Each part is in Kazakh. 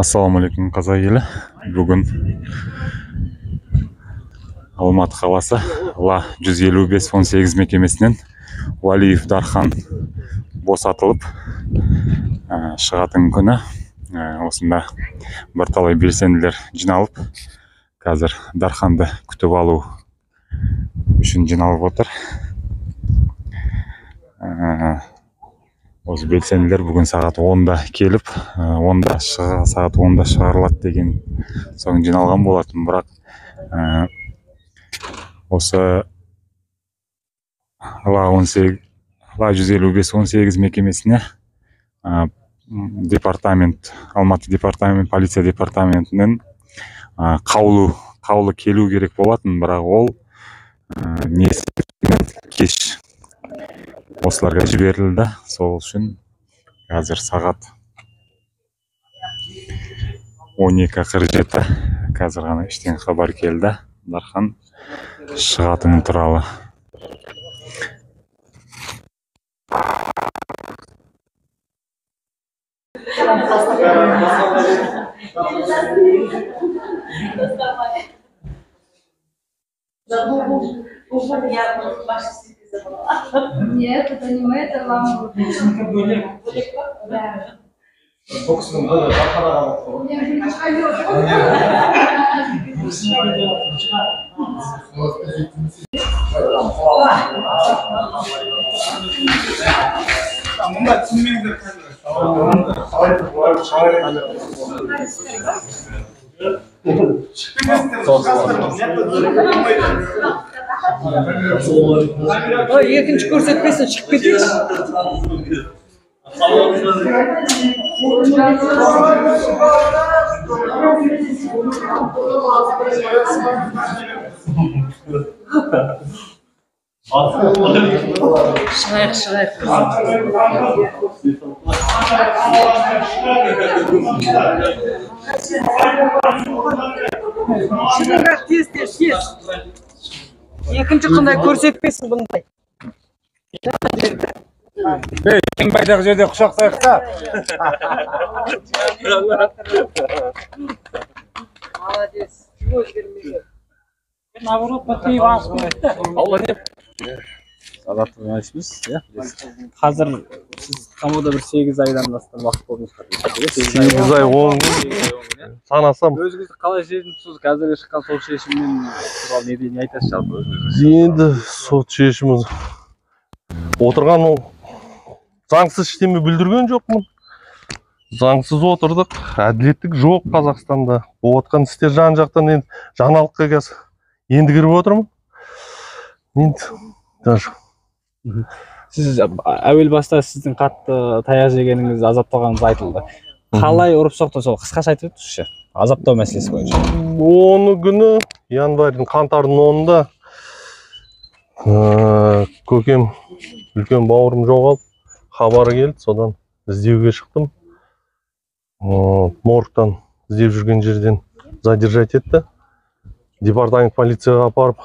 Ассалаумалейкум қазақ елі. Бүгін Алматы қаласы ла 155-18 мекемесінен Валиев Дархан босатылып шығатын күні осында бірталай белсенділер жиналып, қазір Дарханды күтіп алу үшін жиналып отыр. Осы белсенділер бүгін сағат 10-да келіп, сағат 10-да шығарылады деген соң жиналған болатын. Бірақ осы ла 155-18 мекемесіне Алматы департамент, полиция департаментінен қаулы келу керек болатын, бірақ ол кеш осыларға жіберілді. Сол үшін қазір сағат 12:47 қазір ғана іштен хабар келді. Дархан шығатыны туралы. Нет, это не мы, это вам. Да. Екінші көрсетпесін шығып кетейінші. Шығайық. Шыныңрақ тез. Екінші қандай көрсетпесін бұндай. Ең байдағы жерде құшақтайық та. Молодец. Чего өзгермейді? Наоборот, потейіп ашып. Алла не? Сағаттың айшымыз, қазір сіз қамауда бір 8 айдан астам уақыт болдыңыз. 8 ай 10 күн санасам. Өзіңізді қалай сезініпсіз? Қазіргі шыққан сот шешімімен туралы не айтасыз жалпы өзіңіз? Енді сот шешімі отырған ол заңсыз ештеме білдірген жоқпын. Заңсыз отырдық. Әділеттік жоқ Қазақстанда. Болған істер жан-жақтан енді жаңалыққа қазір енді кіріп отырмын. Енді даже Сіз әуел баста сіздің қатты таяқ жегеніңіз, азапталғаныңыз айтылды. Қалай ұрып соқты, сол қысқаша айтып өтсеңізші. Азаптау мәселесі бойынша. 10 күні январьдың қаңтардың 10-да көкем, үлкен бауырым жоғалып, хабары келді, содан іздеуге шықтым. Моргтан іздеп жүрген жерден задержать етті. Департамент полицияға апарып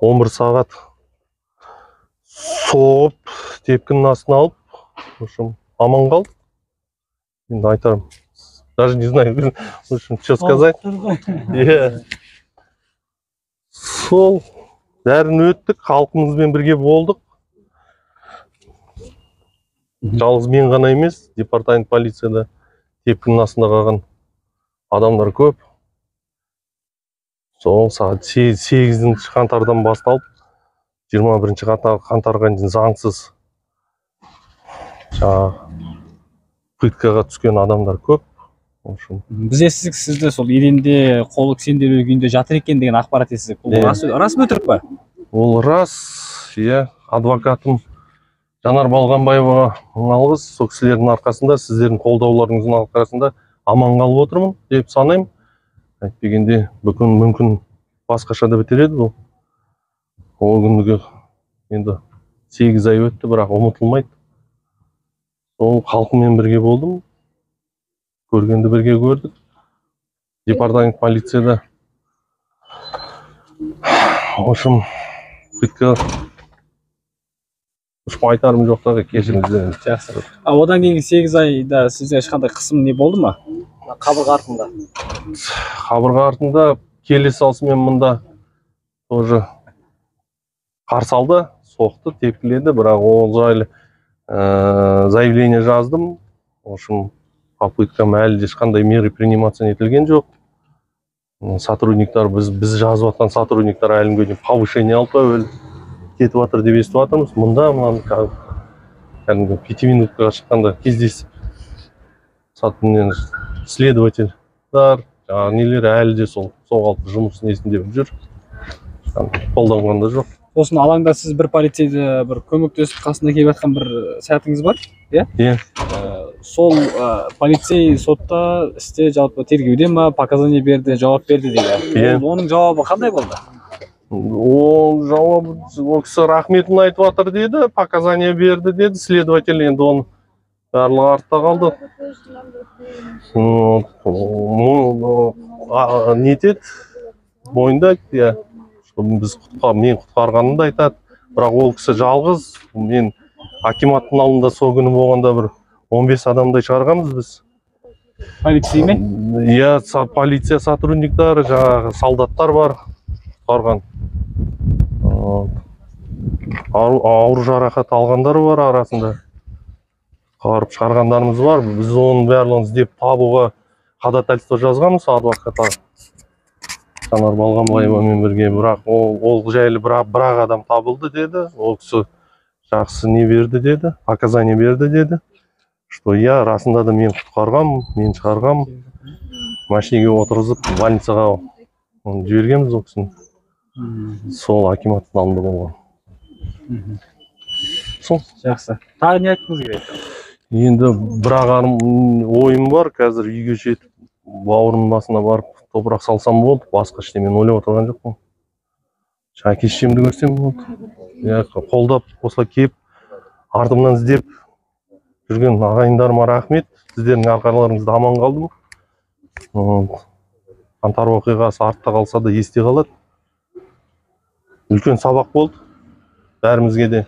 11 сағат соғып, тепкінің астына алып, аман қалды. Енді айтарым, даже не знаю, что сказать. Сол бәрін өттік, халқымызбен бірге болдық. Жалғыз мен ғана емес, департамент полицияда тепкінің астында қалған адамдар көп. Сол сағат 8 қаңтардан басталып, 21 қаңтарға дейін заңсыз пыткаға түскен адамдар көп. Біз естідік, сізді сол еденде қолы кісенделу күйінде жатыр екен деген ақпарат естідік. Бұл рас па өтірік па? Ол рас, адвокатым Жанар Балғанбаеваға мың алғыс. Сол кісілердің арқасында, сіздердің қолдауларыңыздың арқасында аман қалып отырмын деп санаймын. Әйтпегенде мүмкін басқаша да бітер еді бұл. Ол күніге енді 8 ай өтті, бірақ ұмытылмайды. Сол халқымен бірге болдым. Көргенді бірге көрдік. Департамент полицияда. Ошым, біткі айтарым жоқтағы кешіріңіздер. Жақсы. Одан кейінгі 8 айда сізде ешқандай қысым не болды ма? Қабырға артында. Қабырға артында келе салысымен мұнда тоже қарсы алды, соқты, тепкіледі, бірақ ол жайлы заявление жаздым. В общем, попыткам әлі ешқандай меры приниматься етілген жоқ. Сотрудниктар, біз жазып жатқан сотрудниктар әлі күнге дейін повышение алып әуелі кетіп жатыр деп естіп жатырмыз. Мұнда кәдімгі 5 минутқа шыққанда кездесіп следовательдар, жаңағы нелер әлі де сол қалпы жұмыс несінде жүр. Қолданғанда жоқ. Сосын алаңда сіз бір полицейді бір көмектесіп қасында келіп жатқан бір сәтіңіз бар, иә? Иә. Сол полицей сотта істе жалпы тергеуде ма, показания берді, жауап берді дейді. Оның жауабы қандай болды? Ол жауабы, ол кісі рахметін айтып жатыр деді, показания берді деді, следователь, енді оны барлығы артта қалды. Нетеді, бойында, біз мен құтқарғанымды айтады, бірақ ол кісі жалғыз. Мен акиматтың алдында сол күні болғанда бір 15 адамдай шығарғанбыз біз. Полицей ме? Иә, полиция сотрудниктары, жаңағы солдаттар бар құтқарған. Ауыр жарақат алғандары бар арасында. Қарып шығарғандарымыз бар. Біз оның барлығын іздеп табуға ходатайство жазғанбыз адвокатқа. Жанар Балғанбаевамен бірге, бірақ ол жайлы бірақ адам табылды деді. Ол кісі жақсы не берді деді, показания берді деді. Что я расында да мен құтқарғам, мен шығарғам, машинеге отырғызып больницаға жібергенбіз ол кісіні. Сол акиматтың алдында болған. Сол. Жақсы. Тағы не айтқыңыз келеді? Енді бірақ ойым бар, қазір үйге жетіп, бауырымның басына барып топырақ салсам болды, басқа ештеме ойлап отырған жоқпын. Әке-шешемді көрсем болды. Қолдап, осылай кеп, артымнан іздеп жүрген ағайындарыма рахмет. Сіздердің арқаларыңызда аман қалдым. Қаңтар оқиғасы артта қалса да есте қалады. Үлкен сабақ болды бәрімізге де.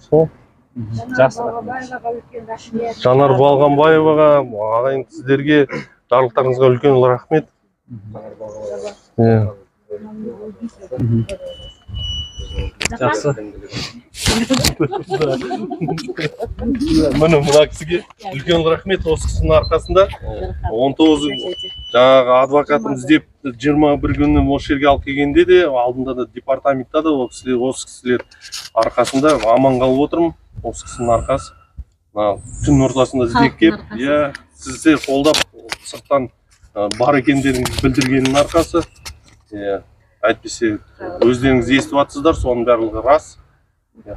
Сол. Жақсы. Жанар Балғанбаеваға, ағайын сіздерге, жарлықтарыңызға үлкен рахмет. Жақсы. Мына кісіге үлкен рахмет. Осы кісінің арқасында 19 жаңағы адвокатым іздеп 21 күні осы жерге алып келгенде де, алдында да департаментта да осы кісілер арқасында аман қалып отырмын. Осы кісінің арқасы. Түн ортасында іздеп кеп, сіздер қолдап сырттан бар екендеріңізді білдіргеннің арқасы. Әйтпесе өздеріңіз естіп жатсыздар, соның барлығы рас.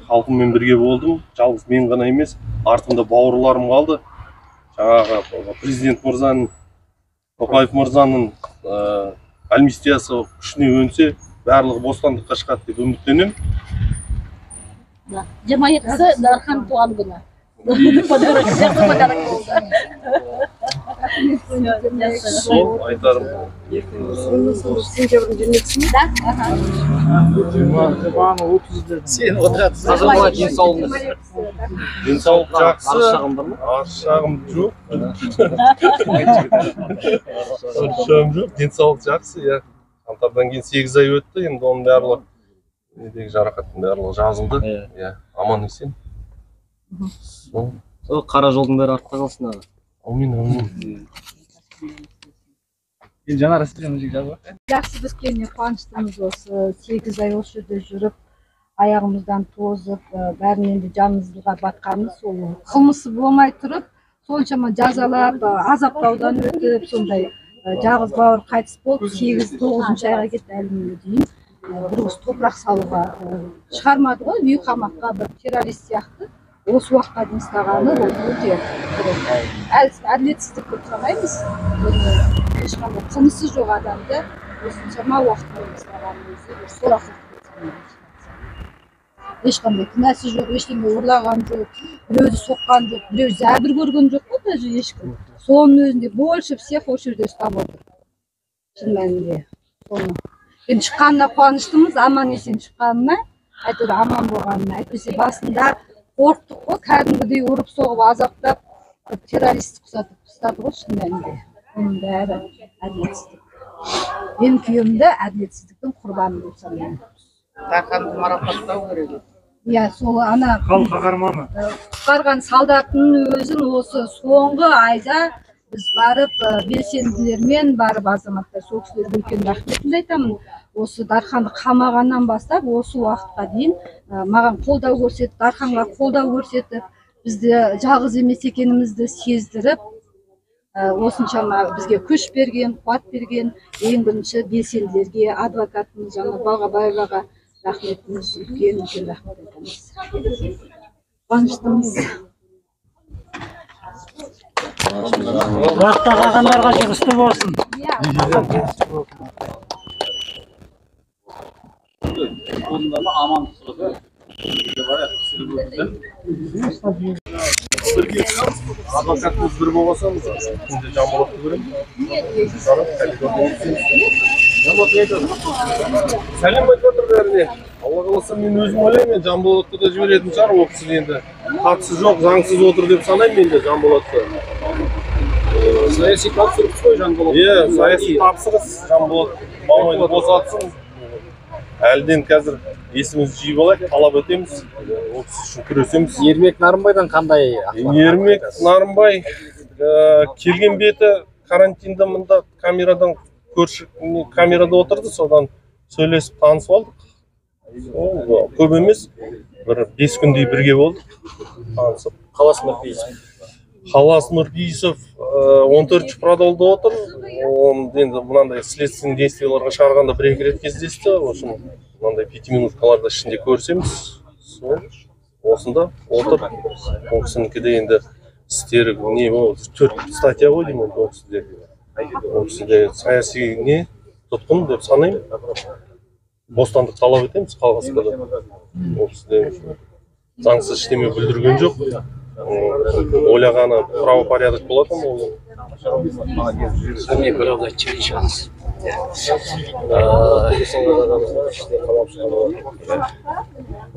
Халқыммен бірге болдым. Жалғыз мен ғана емес, артымда бауырларым қалды. Жаңағы президент мырзаның, Тоқаев мырзаның амнистиясы күшіне өнсе, барлығы бостандыққа шығады деп үміттенемін. 22-сі Дархан туған күні. Подарок болды. Сол айтарым. Сентябрьдің 20-сі? Да? Сен отыратсың. Денсаулық жақсы. Аршағым жоқ. Аршағым жоқ. Денсаулық жақсы. Қаңтардан кейін 8 ай өтті. Енді оның барлығы недегі жарақаттың барлығы жазылды. Аман есен. Сол қара жолдың бәрі артта қалсын аға. Аумин. Жанар, сіз жөніңізге жазып. Жақсы біткеніне қуаныштымыз. Осы 8 ай осы жерде жүріп, аяғымыздан тозып, бәрінен де жанымызға батқанымыз сол қылмысы болмай тұрып, соншама жазалап, азаптаудан өтіп, сондай жалғыз бауыр қайтыс болып, 8-9 айға кетті әлі дейін. Бір осы топырақ салуға шығармады ғой, үй қамаққа бір террорист сияқты. Осы уақытқа дейін ұстағаны ол өте әділетсіздік деп санаймыз. Ешқандай қылмысы жоқ адамды осыншама уақытқа дейін ұстағаны өзі сорақылық деп санаймыз. Ешқандай кінәсі жоқ, ештеңе ұрлаған жоқ, біреуді соққан жоқ, біреу зәбір көрген жоқ қой, даже ешкім. Соның өзінде больше всех осы жерде ұстап отыр. Шын мәнінде. Енді шыққанына қуаныштымыз, аман есен шыққанына, әйтеуір аман болғанына. Әйтпесе басында қорқтық қой, кәдімгідей ұрып соғып азаптап, террорист ұстады ғой шын мәнінде. Оның бәрі әділетсіздік. Мен күйеуімді әділетсіздіктің құрбаны деп санаймын. Дарханды марапаттау керек. Иә, сол ана халық қаһарманы. құтқарған солдаттың өзін осы соңғы айда біз барып белсенділермен барып азаматтар сол кісілерге үлкен рахметімді айтамын. Осы Дарханды қамағаннан бастап осы уақытқа дейін маған қолдау көрсетіп, Дарханға қолдау көрсетіп, бізді жалғыз емес екенімізді сездіріп, осыншама бізге күш берген, қуат берген ең бірінші белсенділерге, адвокатымыз жаңа Балғабаеваға рахметіміз үлкен рахмет айтамыз. Қуаныштымыз. Уақытта қалғандарға жұмысты болсын. Advokatımız bir babasınız. Şimdi Canbolat'ı görün. Сәлем айтып отыр бәріне. Алла қаласа мен өзім ойлаймын, Жанболатты да жіберетін шығар ол кісі енді. Қатысы жоқ, заңсыз отыр деп санаймын мен де Жанболатты. Саяси тапсырыс қой Жанболат. Иә, саяси тапсырыс Жанболат мамайды босатсын. Әлден қазір есімізді жиып алайық, талап өтеміз. Ол кісі үшін күресеміз. Ермек Нарымбайдан қандай ақпарат? Ермек Нарымбай келген беті карантинда мында камерадан көрші камерада отырды, содан сөйлесіп танысып алдық. Көп емес, бір 5 күндей бірге болдық. Танысып. Қалас Нұрпейісов. Қалас Нұрпейісов 14-ші продолда отыр. Енді мынандай следственный действияларға шығарғанда бір-екі рет кездесті. Осының мынандай 5 минуткаларда ішінде көрсеміз. Осында отыр. Ол кісінікіде енді істері не ол 4 статья ғой деймін ол кісіде. Ол кісіде саяси не тұтқын деп санаймын. Бостандық талап етеміз қалғасында да. Ол кісіде заңсыз ештеме білдірген жоқ. Ойлағаны правопорядок болатын ол. Мен бір ауыз айтып шығамыз.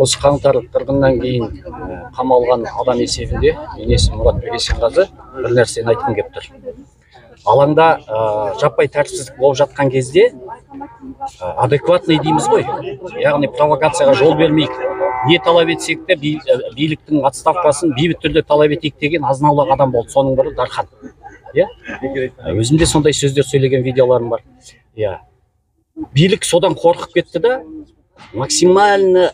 Осы қаңтар қырғыннан кейін қамалған адам есебінде енесі Мұратбек Есенғазы бір нәрсені айтқым келіп тұр. Алаңда жаппай тәртіпсіздік болып жатқан кезде адекватный дейміз ғой. Яғни провокацияға жол бермейік. Не талап етсек те биліктің отставкасын бейбіт түрде талап етейік деген азынаулақ адам болды. Соның бірі Дархан. Өзімде сондай сөздер сөйлеген видеоларым бар. Билік содан қорқып кетті да максимально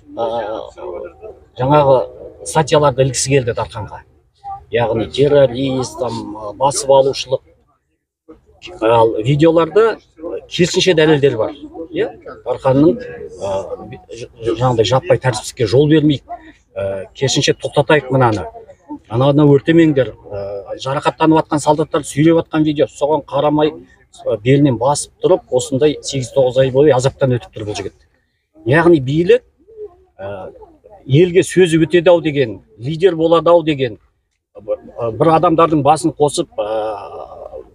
жаңағы статьяларды ілгісі келді Дарханға. Яғни террорист, басып алушылық. Видеоларда керісінше дәлелдер бар. Дарханның жаңағыдай жаппай тәртіпсіздікке жол бермейік, керісінше тоқтатайық мынаны. Ананы өртемеңдер, жарақаттанып жатқан солдаттар сүйреп жатқан видео, соған қарамай белінен басып тұрып, осындай 8-9 ай бойы азаптан өтіп тұр бұл жігіт. Яғни билік елге сөзі өтеді ау деген, лидер болады ау деген, бір адамдардың басын қосып,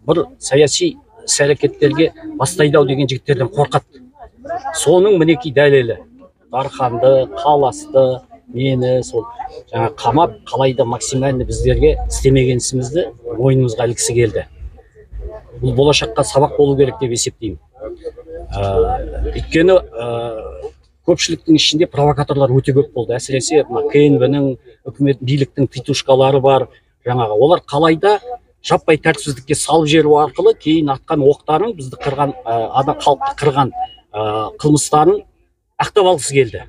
бір саяси іс-әрекеттерге бастайды ау деген жігіттерден қорқады. Соның мінекей дәлелі. Дарханды, Қаласты, мені сол жаңа қамап, қалайда максималды біздерге істемеген ісімізді мойнымызға ілгісі келді. Бұл болашаққа сабақ болу керек деп есептеймін. Өйткені көпшіліктің ішінде провокаторлар өте көп болды. Әсіресе КНБ-нің, үкімет биліктің титушкалары бар. Жаңағы олар қалайда жаппай тәртіпсіздікке салып жіберу арқылы кейін атқан оқтарын, бізді қырған, халықты қырған қылмыстарын ақтап алғысы келді.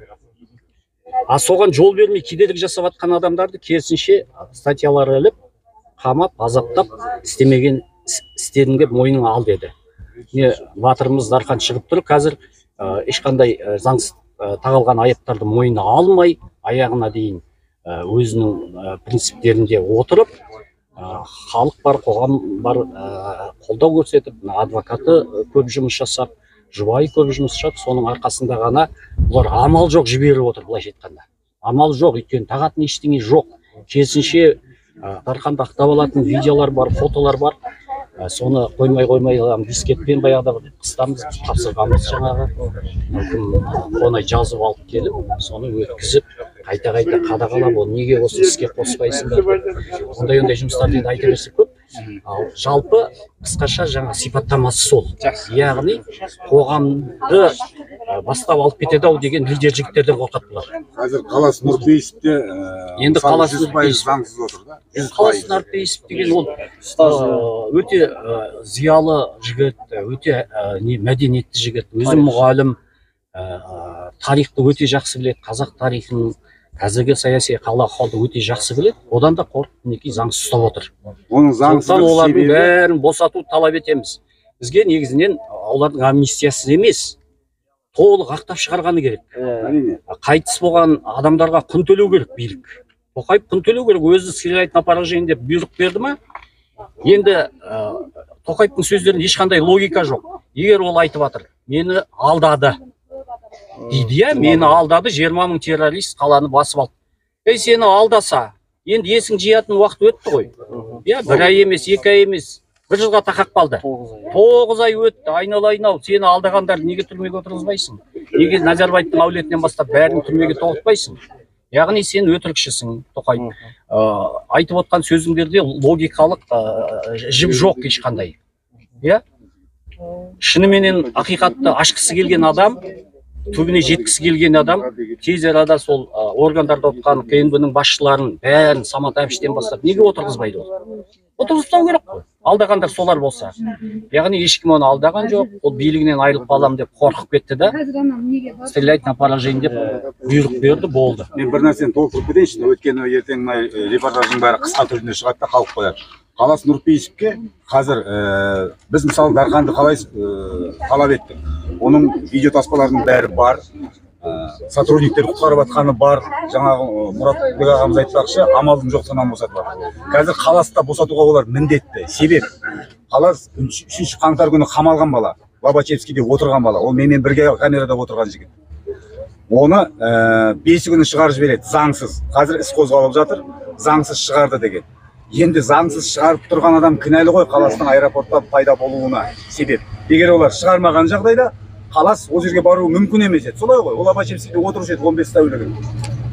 Соған жол бермей кедергі жасап жатқан адамдарды керісінше статьялары іліп, қамап, азаптап, істемеген істеріңді мойныңа ал деді. Батырымыз Дархан шығып тұр, қазір ешқандай заңсыз тағылған айыптарды мойнына алмай, аяғына дейін өзінің принциптерінде отырып, халық бар, қоғам бар, қолдау көрсетіп, адвокаты көп жұмыс жасап, жұбайы көп жұмыс жасап, соның арқасында ғана бұлар амал жоқ жіберіп отыр, былайша айтқанда. Амал жоқ, өйткені тағатын ештеңе жоқ. Керісінше Дарханды ақтап алатын видеолар бар, фотолар бар. Соны қоймай дискетпен баяғыда қыстамыз, тапсырғанбыз жаңағы. Қонай жазып алып келіп, соны өткізіп, қайта қадағалап оны неге осы іске қоспайсыңдар, ондай жұмыстарды енді айта берсек көп. Ал жалпы қысқаша жаңа сипаттамасы сол. Яғни қоғамды бастап алып кетеді ау деген лидер жігіттерден қорқады бұлар. Қазір Қалас Нұрпейісовте енді Қалас 100% заңсыз отыр да. Қалас Нұрпейісов деген ол өте зиялы жігіт, өте мәдениетті жігіт, өзі мұғалім, тарихты өте жақсы біледі, қазақ тарихын, қазіргі саяси ахуалды өте жақсы біледі. Одан да қорқып мінекей заңсыз ұстап отыр. Оның заңсыз олардың бәрін босату талап етеміз. Бізге негізінен олардың амнистиясыз емес, толық ақтап шығарғаны керек. Қайтыс болған адамдарға құн төлеу керек билік. Тоқаев құн төлеу керек, өзі сыйлайтын аппарат жайын деп бұйрық берді ма? Енді Тоқаевтың сөздерінде ешқандай логика жоқ. Егер ол айтып жатыр, мені алдады дейді, мені алдады, 20 мың террорист қаланы басып алды. Сені алдаса, енді есің жиятын уақыт өтті ғой. Бір ай емес, 2 ай емес, 1 жылға тақап қалды. 9 ай өтті, айналайын-ау, сені алдағандар неге түрмеге отырғызбайсың? Неге Назарбаевтың әулетінен бастап бәрін түрмеге тоғытпайсың? Яғни сен өтірікшісің, Тоқаев. Айтып отқан сөзіңдерде логикалық жіп жоқ ешқандай. Шыныменен ақиқатты ашқысы келген адам, түбіне жеткісі келген адам, тез арада сол органдарда отқан КНБ-ның басшыларын бәрін Самат Әбіштен бастап неге отырғызбайды ол? Отырғызбау керек қой. Алдағандар солар болса. Яғни ешкім оны алдаған жоқ, ол билігінен айырылып қалам деп қорқып кетті да. Стреляйтын аппарат жайын деп бұйрық берді, болды. Мен бір нәрсені толықтырып кетейінші, өйткені ертең репортаждың бәрі қысқа түрінде шығады да қалып қояды. Қалас Нұрпейісовке қазір біз мысалы Дарханды қалай талап еттік. Оның видеотаспаларының бәрі бар. Сотрудниктер құтқарып жатқаны бар. Жаңағы Мұратбек ағамыз айтпақшы, амалдың жоқтығынан босатылады. Қазір Қаласта босатуға олар міндетті. Себеп Қалас 3 қаңтар күні қамалған бала, Лобачевскийде отырған бала. Ол менімен бірге камерада отырған жігіт. Оны 5 күні шығарып жібереді, заңсыз. Қазір іс қозғалып жатыр, заңсыз шығарды деген. Енді заңсыз шығарып тұрған адам кінәлі ғой Қаластың аэропортта пайда болуына. Себеп егер олар шығармаған жағдайда Қалас ол жерге баруы мүмкін емес еді. Солай ғой, ол Лобачевскийде отырушы еді 15 тәулігін.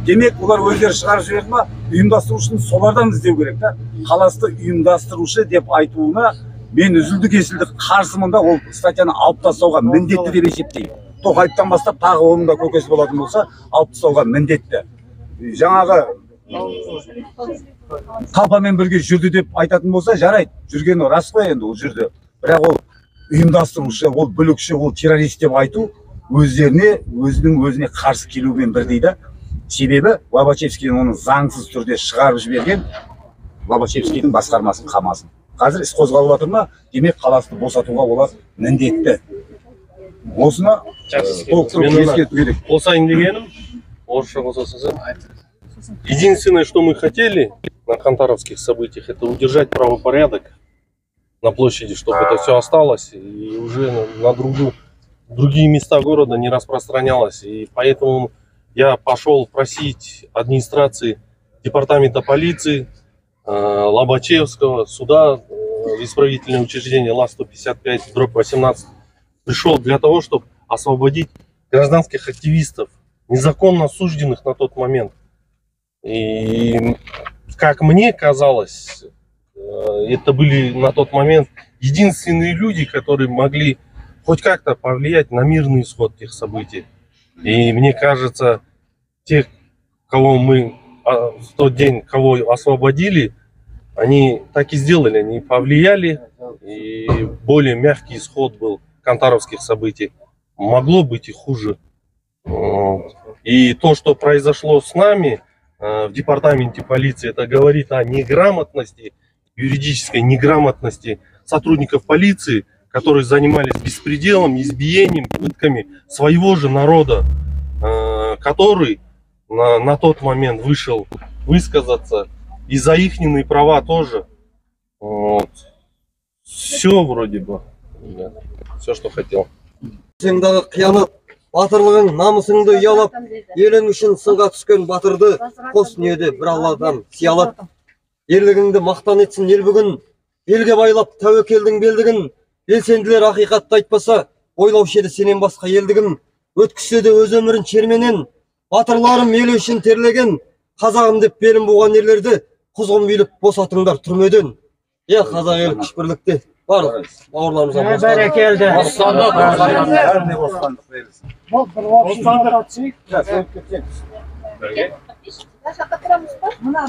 Демек, олар өздері шығарып жіберді ма, ұйымдастырушыны солардан іздеу керек та. Қаласты ұйымдастырушы деп айтуына мен үзілді-кесілді қарсымын да, ол статьяны алып тастауға міндетті деп есептеймін. Тоқаевтан бастап тағы оның да көкесі болатын болса, алып тастауға міндетті. Жаңағы Талпамен бірге жүрді деп айтатын болса, жарайды. Жүргені рас қой енді ол жүрді. Бірақ ол ұйымдастырушы, ол бүлікші, ол террорист деп айту өзіне қарсы келумен бір дейді. Себебі Лобачевскийдің оны заңсыз түрде шығарып жіберген Лобачевскийдің басқармасын қамасын. Қазір іс қозғалып жатыр ма? Демек Қаласты босатуға олар міндетті. Осыны толықтырып ескерту керек. Қосайын дегенім, орысша қосасыз. Единственное, что мы хотели на Хантаровских событиях, это удержать правопорядок на площади, чтобы это все осталось и уже на другие места города не распространялось. И поэтому я пошел просить администрации департамента полиции, Лобачевского, суда, исправительное учреждение ЛА-155/18, пришел для того, чтобы освободить гражданских активистов, незаконно осужденных на тот момент. И, как мне казалось, это были на тот момент единственные люди, которые могли хоть как-то повлиять на мирный исход тех событий. И мне кажется, тех, кого мы в тот день, кого освободили, они так и сделали, они повлияли, и более мягкий исход был хантаровских событий. Могло быть и хуже. И то, что произошло с нами в департаменте полиции, это говорит о неграмотности, юридической неграмотности сотрудников полиции, которые занимались беспределом, избиением, пытками своего же народа, который на тот момент вышел высказаться, и за ихние права тоже. Вот. Все вроде бы, все, что хотел. Батырлығың намысыңды ұялап, елің үшін сынға түскен батырды қос дүниеде бір Алладан сиялап. Ерлігіңді мақтан етсін ел бүгін, елге байлап тәуекелдің белдігін. Белсенділер ақиқатты айтпаса, ойлаушы еді сенен басқа елдігін. Өткізсе де өз өмірін шерменен, батырларым ел үшін терлеген, қазағым деп белін буған ерлерді құзғын биліп босатыңдар түрмеден. Қазақ елі күш бірлікте барлық бауырларымызға Бәрекелді. Бәріне бостандық берілсін. Мына